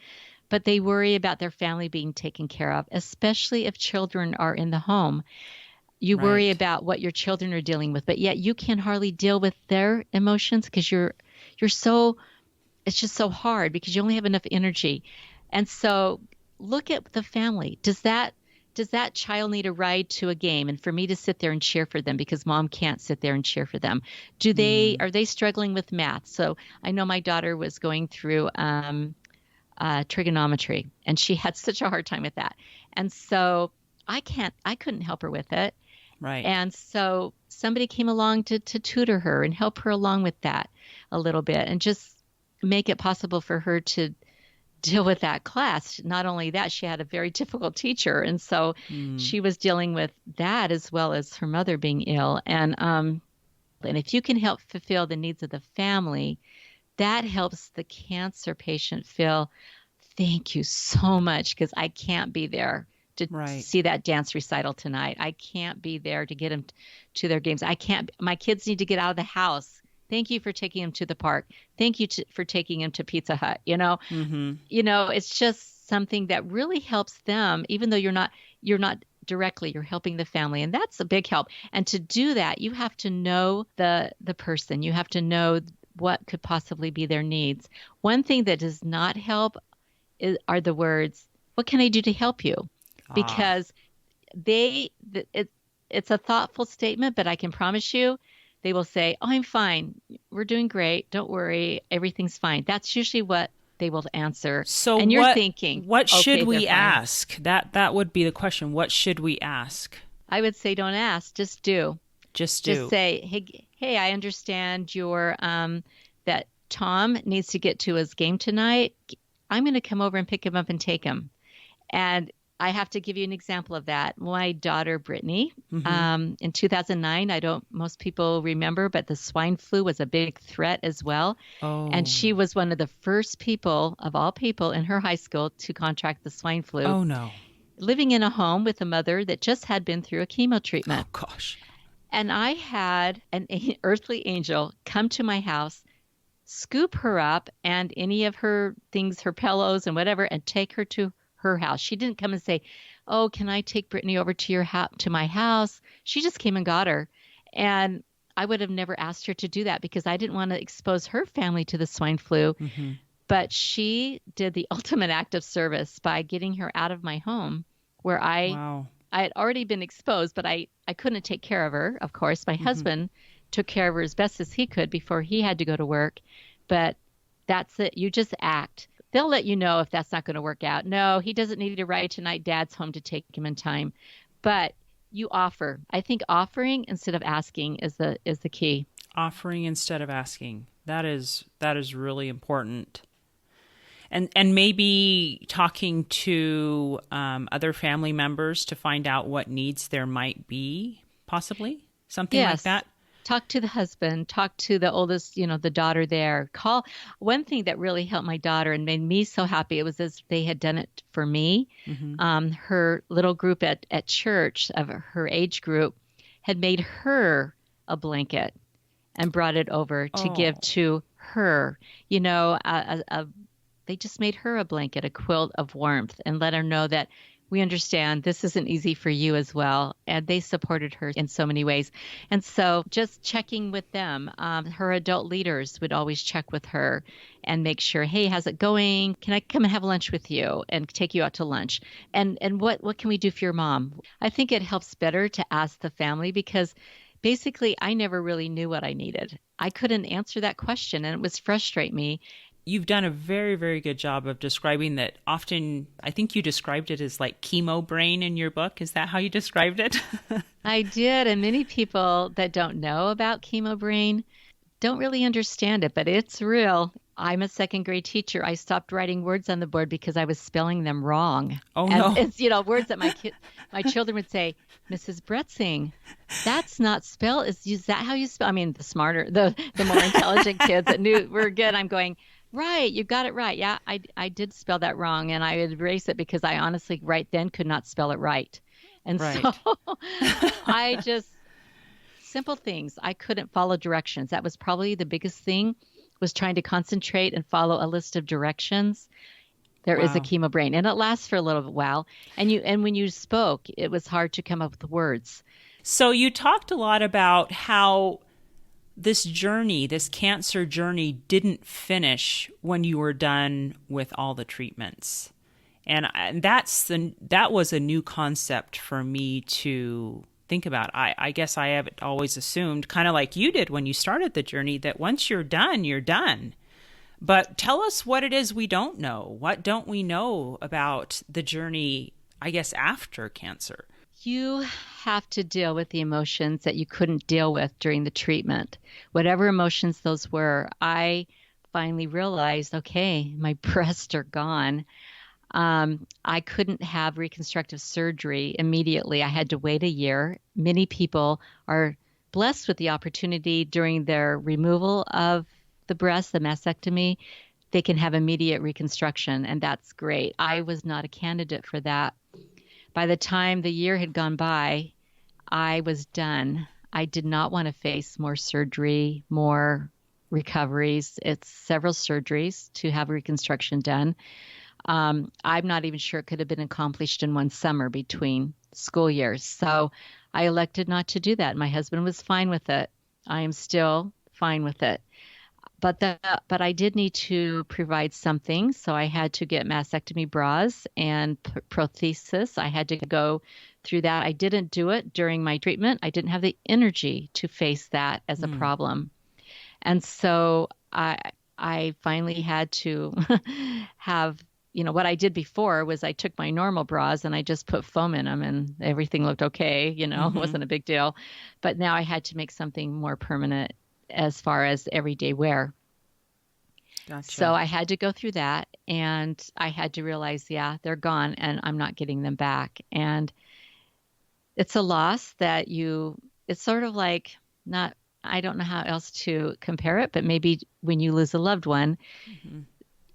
but they worry about their family being taken care of, especially if children are in the home. You worry Right. about what your children are dealing with, but yet you can hardly deal with their emotions because you're so it's just so hard because you only have enough energy. And so look at the family. Does that child need a ride to a game and for me to sit there and cheer for them because mom can't sit there and cheer for them? Mm. Are they struggling with math? So I know my daughter was going through trigonometry, and she had such a hard time with that. And so I couldn't help her with it. Right. And so somebody came along to tutor her and help her along with that a little bit and just make it possible for her to deal with that class. Not only that, she had a very difficult teacher. And so Mm. she was dealing with that as well as her mother being ill. And if you can help fulfill the needs of the family, that helps the cancer patient feel, thank you so much because I can't be there to Right. see that dance recital tonight. I can't be there to get them to their games. I can't, my kids need to get out of the house. Thank you for taking them to the park. Thank you for taking them to Pizza Hut. Mm-hmm. It's just something that really helps them, even though you're not directly, you're helping the family. And that's a big help. And to do that, you have to know the person. You have to know what could possibly be their needs. One thing that does not help are the words, what can I do to help you? Ah. Because it's a thoughtful statement, but I can promise you they will say, oh, I'm fine. We're doing great. Don't worry. Everything's fine. That's usually what they will answer. So And you're what thinking, what should okay, they're we fine. ask? That would be the question. What should we ask? I would say don't ask, just do. Just Just do. say, hey, I understand that Tom needs to get to his game tonight. I'm going to come over and pick him up and take him. And I have to give you an example of that. My daughter, Brittany, Mm-hmm. in 2009, most people remember, but the swine flu was a big threat as well. And Oh. she was one of the first people of all people in her high school to contract the swine flu, Oh no. living in a home with a mother that just had been through a chemo Oh treatment. gosh. And I had an earthly angel come to my house, scoop her up and any of her things, her pillows and whatever, and take her to her house. She didn't come and say, "Oh, can I take Brittany over to to my house?" She just came and got her. And I would have never asked her to do that because I didn't want to expose her family to the swine flu. Mm-hmm. But she did the ultimate act of service by getting her out of my home where Wow. I had already been exposed, but I couldn't take care of her. Of course, my Mm-hmm. husband took care of her as best as he could before he had to go to work. But that's it. You just act. They'll let you know if that's not going to work out. No, he doesn't need a ride tonight. Dad's home to take him in time. But you offer. I think offering instead of asking is the key. Offering instead of asking. That is really important. And maybe talking to other family members to find out what needs there might be, possibly something like Yes, that. talk to the husband, talk to the oldest, the daughter there. Call. One thing that really helped my daughter and made me so happy, it was as they had done it for me. Mm-hmm. Her little group at church of her age group had made her a blanket and brought it over to give Oh, to her. They just made her a blanket, a quilt of warmth, and let her know that we understand this isn't easy for you as well. And they supported her in so many ways. And so just checking with them, her adult leaders would always check with her and make sure, hey, how's it going? Can I come and have lunch with you and take you out to lunch? And what can we do for your mom? I think it helps better to ask the family because basically I never really knew what I needed. I couldn't answer that question and it was frustrate me. you've done a very, very good job of describing that. Often, I think you described it as like chemo brain in your book. Is that how you described it? I did, and many people that don't know about chemo brain don't really understand it, but it's real. I'm a second grade teacher. I stopped writing words on the board because I was spelling them wrong. Oh, And no. it's, words that my children would say, Mrs. Bretzing, that's not spell. Is that how you spell? I mean, the more intelligent kids that knew were good. I'm going, right, you got it right. Yeah, I did spell that wrong. And I would erase it because I honestly right then could not spell it right. And so Right. I just, simple things. I couldn't follow directions. That was probably the biggest thing was trying to concentrate and follow a list of directions. There is a Wow. chemo brain and it lasts for a little while. And when you spoke, it was hard to come up with words. So you talked a lot about how this journey, this cancer journey, didn't finish when you were done with all the treatments. And that was a new concept for me to think about. I guess I have always assumed, kind of like you did when you started the journey, that once you're done, you're done. But tell us what it is we don't know. What don't we know about the journey, I guess, after cancer? You have to deal with the emotions that you couldn't deal with during the treatment. Whatever emotions those were, I finally realized, okay, my breasts are gone. I couldn't have reconstructive surgery immediately. I had to wait a year. Many people are blessed with the opportunity during their removal of the breast, the mastectomy, they can have immediate reconstruction, and that's great. I was not a candidate for that. By the time the year had gone by, I was done. I did not want to face more surgery, more recoveries. It's several surgeries to have reconstruction done. I'm not even sure it could have been accomplished in one summer between school years. So I elected not to do that. My husband was fine with it. I am still fine with it. But I did need to provide something. So I had to get mastectomy bras and prothesis. I had to go through that. I didn't do it during my treatment. I didn't have the energy to face that as a Mm. problem. And so I finally had to have, what I did before was I took my normal bras and I just put foam in them and everything looked okay, it Mm-hmm. wasn't a big deal. But now I had to make something more permanent as far as everyday wear. So Gotcha. I had to go through that and I had to realize, yeah, they're gone and I'm not getting them back. And it's a loss it's sort of like not, I don't know how else to compare it, but maybe when you lose a loved one, Mm-hmm.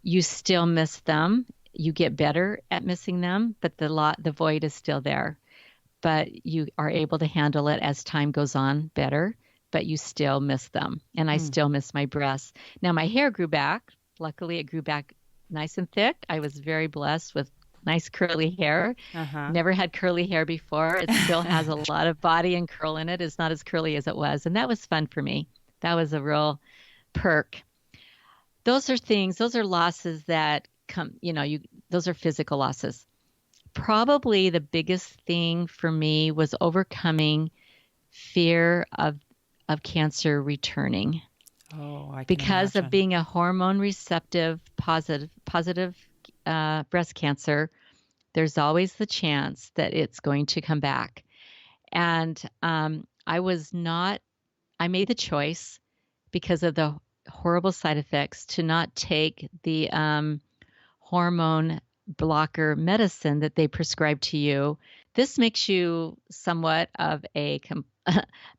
you still miss them. You get better at missing them, but the void is still there. But you are able to handle it as time goes on better, but you still miss them. And I Mm. still miss my breasts. Now my hair grew back. Luckily, it grew back nice and thick. I was very blessed with nice curly hair. Uh-huh. Never had curly hair before. It still has a lot of body and curl in it. It's not as curly as it was. And that was fun for me. That was a real perk. Those are losses that come, those are physical losses. Probably the biggest thing for me was overcoming fear of cancer returning Oh, I can because of imagine. being a hormone receptive positive breast cancer. There's always the chance that it's going to come back. And I made the choice because of the horrible side effects to not take the hormone blocker medicine that they prescribe to you. This makes you somewhat of a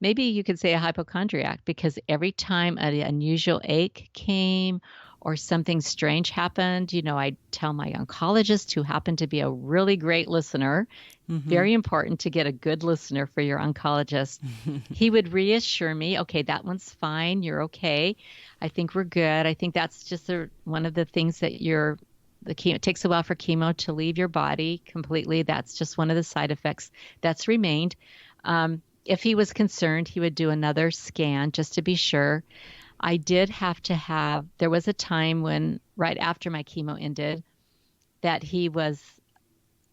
maybe you could say a hypochondriac, because every time an unusual ache came or something strange happened, I'd tell my oncologist, who happened to be a really great listener. Mm-hmm. Very important to get a good listener for your oncologist. He would reassure me, okay, that one's fine. You're okay. I think we're good. I think that's just one of the things that the chemo, it takes a while for chemo to leave your body completely. That's just one of the side effects that's remained. If he was concerned, he would do another scan just to be sure. There was a time when, right after my chemo ended, that he was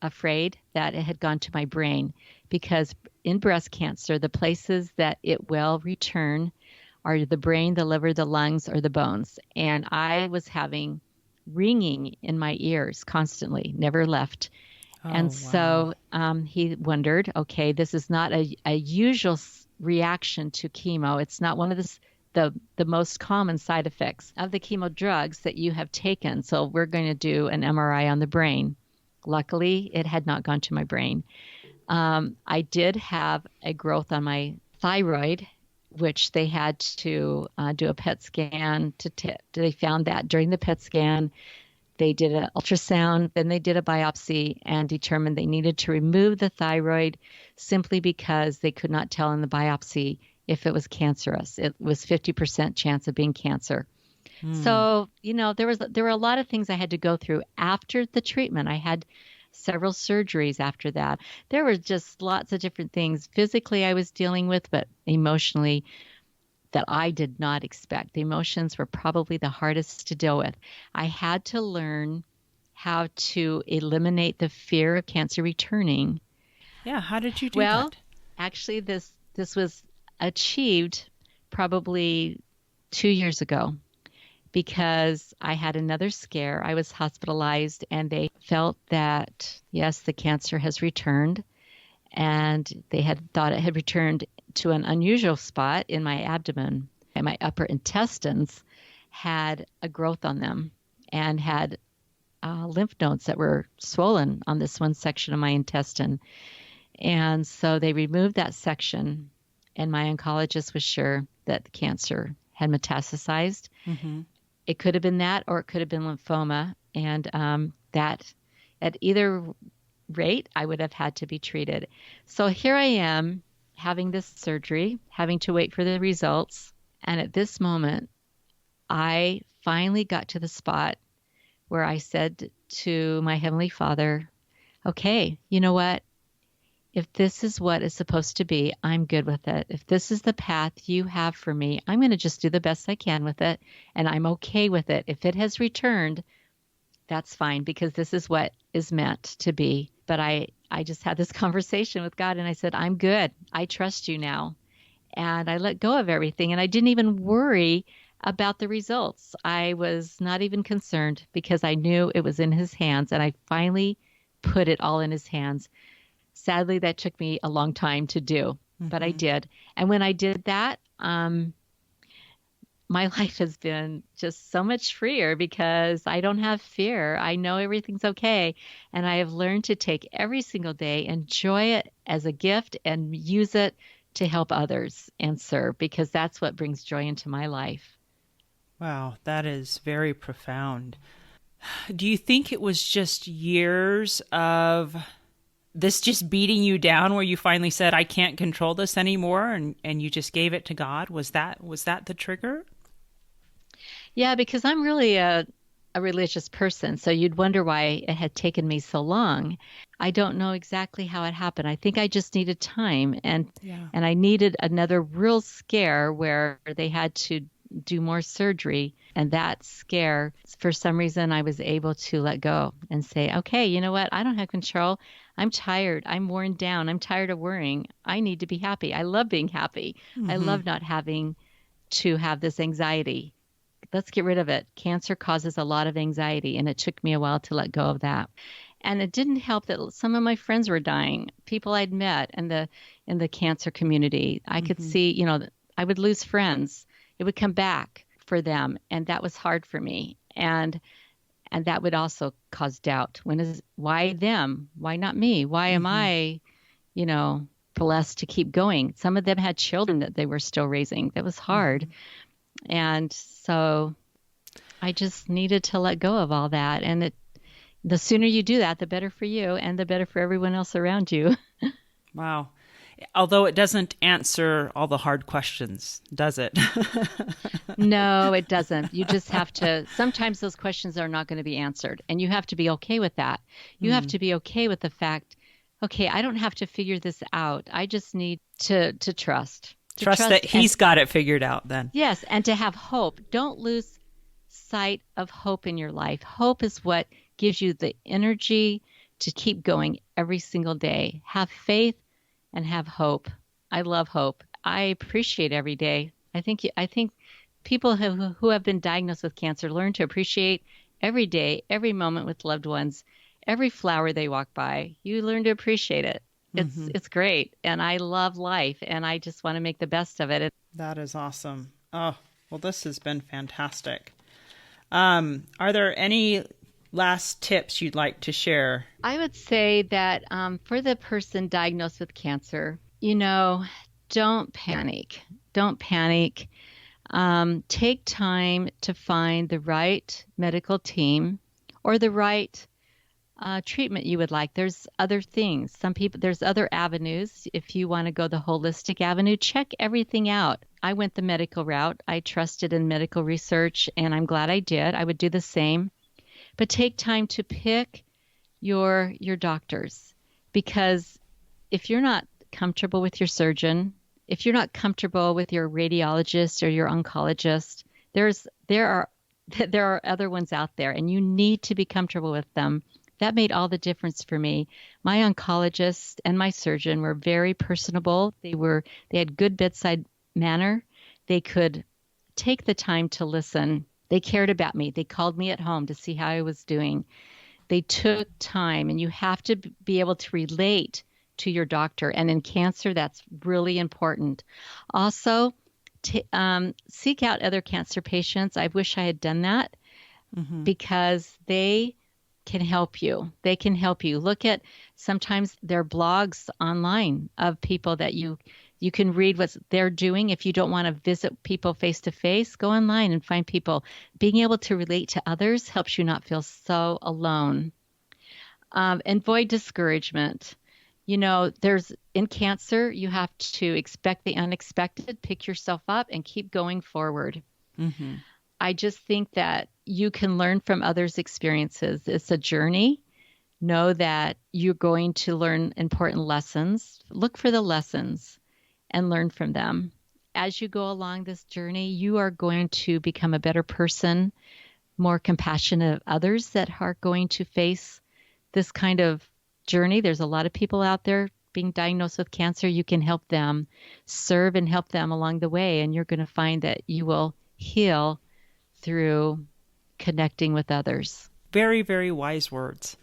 afraid that it had gone to my brain, because in breast cancer, the places that it will return are the brain, the liver, the lungs, or the bones. And I was having ringing in my ears constantly, never left. And Oh, wow. so he wondered, okay, this is not a usual reaction to chemo. It's not one of the most common side effects of the chemo drugs that you have taken. So we're going to do an MRI on the brain. Luckily, it had not gone to my brain. I did have a growth on my thyroid, which they had to do a PET scan. They found that during the PET scan. They did an ultrasound, then they did a biopsy and determined they needed to remove the thyroid, simply because they could not tell in the biopsy if it was cancerous. It was 50% chance of being cancer. Hmm. So, there were a lot of things I had to go through after the treatment. I had several surgeries after that. There were just lots of different things physically I was dealing with, but emotionally, that I did not expect. The emotions were probably the hardest to deal with. I had to learn how to eliminate the fear of cancer returning. Yeah, how did you do Well, that? actually, this was achieved probably 2 years ago, because I had another scare. I was hospitalized, and they felt that, yes, the cancer has returned, and they had thought it had returned to an unusual spot in my abdomen. And my upper intestines had a growth on them, and had lymph nodes that were swollen on this one section of my intestine. And so they removed that section, and my oncologist was sure that the cancer had metastasized. Mm-hmm. It could have been that, or it could have been lymphoma. And that, at either rate, I would have had to be treated. So here I am, having this surgery, having to wait for the results. And at this moment, I finally got to the spot where I said to my Heavenly Father, okay, you know what? If this is what is supposed to be, I'm good with it. If this is the path you have for me, I'm going to just do the best I can with it. And I'm okay with it. If it has returned, that's fine, because this is what is meant to be. But I just had this conversation with God, and I said, I'm good. I trust you now. And I let go of everything. And I didn't even worry about the results. I was not even concerned, because I knew it was in his hands. And I finally put it all in his hands. Sadly, that took me a long time to do, but I Mm-hmm. did. And when I did that, my life has been just so much freer, because I don't have fear. I know everything's okay. And I have learned to take every single day, enjoy it as a gift, and use it to help others and serve, because that's what brings joy into my life. Wow, that is very profound. Do you think it was just years of this just beating you down where you finally said, I can't control this anymore, and you just gave it to God? Was that the trigger? Yeah, because I'm really a religious person, so you'd wonder why it had taken me so long. I don't know exactly how it happened. I think I just needed time, Yeah. and I needed another real scare where they had to do more surgery. And that scare, for some reason, I was able to let go and say, okay, you know what? I don't have control. I'm tired. I'm worn down. I'm tired of worrying. I need to be happy. I love being happy. I Mm-hmm. love not having to have this anxiety. Let's get rid of it. Cancer causes a lot of anxiety, and it took me a while to let go of that. And it didn't help that some of my friends were dying, people I'd met in the cancer community. I could Mm-hmm. see, I would lose friends. It would come back for them, and that was hard for me. And that would also cause doubt. Why them? Why not me? Why am Mm-hmm. I, you know? blessed to keep going. Some of them had children that they were still raising. That was hard. And so I just needed to let go of all that. And the sooner you do that, the better for you and the better for everyone else around you. Wow. Although it doesn't answer all the hard questions, does it? No, it doesn't. You just have to, sometimes those questions are not going to be answered, and you have to be okay with that. You have to be okay with the fact, okay, I don't have to figure this out. I just need to trust. Trust that he's got it figured out then. Yes, and to have hope. Don't lose sight of hope in your life. Hope is what gives you the energy to keep going every single day. Have faith and have hope. I love hope. I appreciate every day. I think people who have been diagnosed with cancer learn to appreciate every day, every moment with loved ones, every flower they walk by. You learn to appreciate it. It's great, and I love life, and I just want to make the best of it. That is awesome. Oh, well, this has been fantastic. Are there any last tips you'd like to share? I would say that for the person diagnosed with cancer, don't panic. Don't panic. Take time to find the right medical team or the right treatment you would like. There's other things. There's other avenues. If you want to go the holistic avenue, check everything out. I went the medical route. I trusted in medical research, and I'm glad I did. I would do the same. But take time to pick your doctors, because if you're not comfortable with your surgeon, if you're not comfortable with your radiologist or your oncologist, there are other ones out there, and you need to be comfortable with them. That made all the difference for me. My oncologist and my surgeon were very personable. They had good bedside manner. They could take the time to listen. They cared about me. They called me at home to see how I was doing. They took time, and you have to be able to relate to your doctor. And in cancer, that's really important. Also, seek out other cancer patients. I wish I had done that because they can help you. They can help you. Look at sometimes there are blogs online of people that you can read what they're doing. If you don't want to visit people face to face, go online and find people. Being able to relate to others helps you not feel so alone. Avoid discouragement. In cancer, you have to expect the unexpected, pick yourself up, and keep going forward. I just think that you can learn from others' experiences. It's a journey. Know that you're going to learn important lessons. Look for the lessons and learn from them. As you go along this journey, you are going to become a better person, more compassionate of others that are going to face this kind of journey. There's a lot of people out there being diagnosed with cancer. You can help them, serve and help them along the way, and you're going to find that you will heal through connecting with others. Very, very wise words.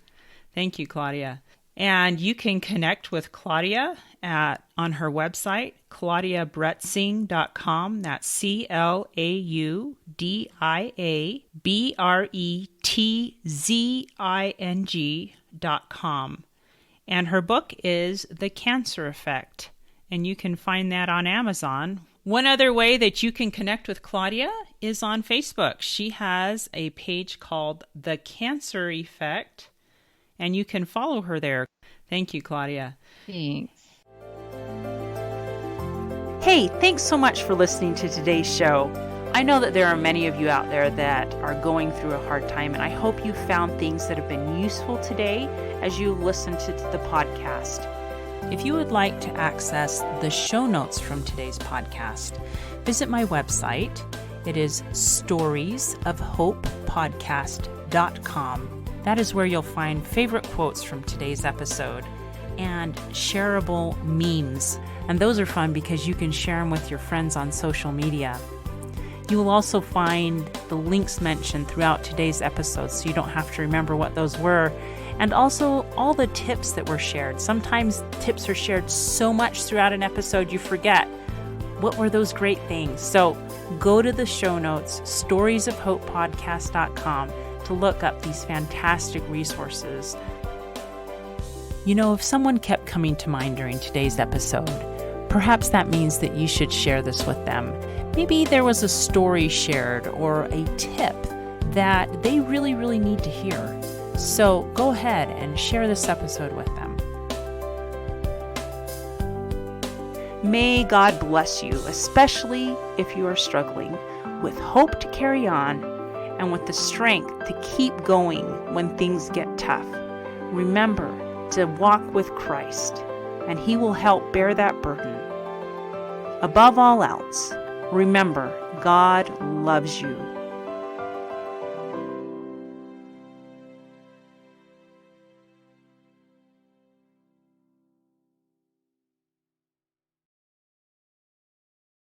Thank you, Claudia. And you can connect with Claudia on her website, ClaudiaBretzing.com. That's ClaudiaBretzing.com. And her book is The Cancer Effect, and you can find that on Amazon. One other way that you can connect with Claudia is on Facebook. She has a page called The Cancer Effect, and you can follow her there. Thank you, Claudia. Thanks. Hey, thanks so much for listening to today's show. I know that there are many of you out there that are going through a hard time, and I hope you found things that have been useful today as you listen to the podcast. If you would like to access the show notes from today's podcast, visit my website. It is storiesofhopepodcast.com. That is where you'll find favorite quotes from today's episode and shareable memes. And those are fun because you can share them with your friends on social media. You will also find the links mentioned throughout today's episode, so you don't have to remember what those were. And also all the tips that were shared. Sometimes tips are shared so much throughout an episode you forget. What were those great things? So go to the show notes, storiesofhopepodcast.com, to look up these fantastic resources. If someone kept coming to mind during today's episode, perhaps that means that you should share this with them. Maybe there was a story shared or a tip that they really, really need to hear. So go ahead and share this episode with them. May God bless you, especially if you are struggling, with hope to carry on and with the strength to keep going when things get tough. Remember to walk with Christ, and He will help bear that burden. Above all else, remember, God loves you.